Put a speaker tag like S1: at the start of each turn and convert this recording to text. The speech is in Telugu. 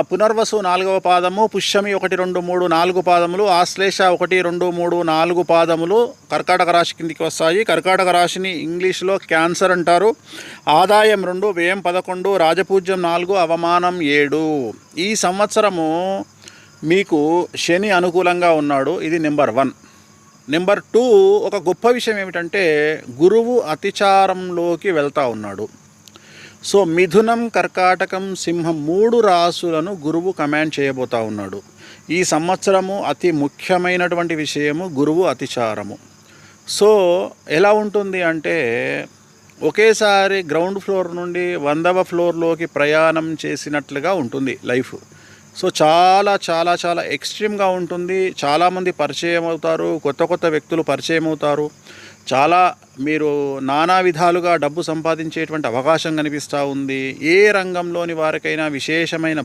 S1: పునర్వసు 4వ పాదము, పుష్యమి 1, 2, 3, 4 పాదములు, ఆశ్లేష 1, 2, 3, 4 పాదములు కర్కాటక రాశి కిందికి వస్తాయి. కర్కాటక రాశిని ఇంగ్లీష్లో క్యాన్సర్ అంటారు. ఆదాయం 2, వ్యయం 11, రాజపూజ్యం 4, అవమానం 7. ఈ సంవత్సరము మీకు శని అనుకూలంగా ఉన్నాడు. ఇది నెంబర్ 1. నెంబర్ 2, ఒక గొప్ప విషయం ఏమిటంటే గురువు అతిచారంలోకి వెళ్తూ ఉన్నాడు. సో మిథునం, కర్కాటకం, సింహం 3 రాసులను గురువు కమాండ్ చేయబోతూ ఉన్నాడు. ఈ సంవత్సరము అతి ముఖ్యమైనటువంటి విషయము గురువు అతిచారము. సో ఎలా ఉంటుంది అంటే ఒకేసారి గ్రౌండ్ ఫ్లోర్ నుండి 100వ ఫ్లోర్లోకి ప్రయాణం చేసినట్లుగా ఉంటుంది లైఫ్. సో చాలా చాలా చాలా ఎక్స్ట్రీమ్గా ఉంటుంది. చాలామంది పరిచయం అవుతారు, కొత్త కొత్త వ్యక్తులు పరిచయం అవుతారు. చాలా మీరు నానా విధాలుగా డబ్బు సంపాదించేటువంటి అవకాశం కనిపిస్తూ ఉంది. ఏ రంగంలోని వారికైనా విశేషమైన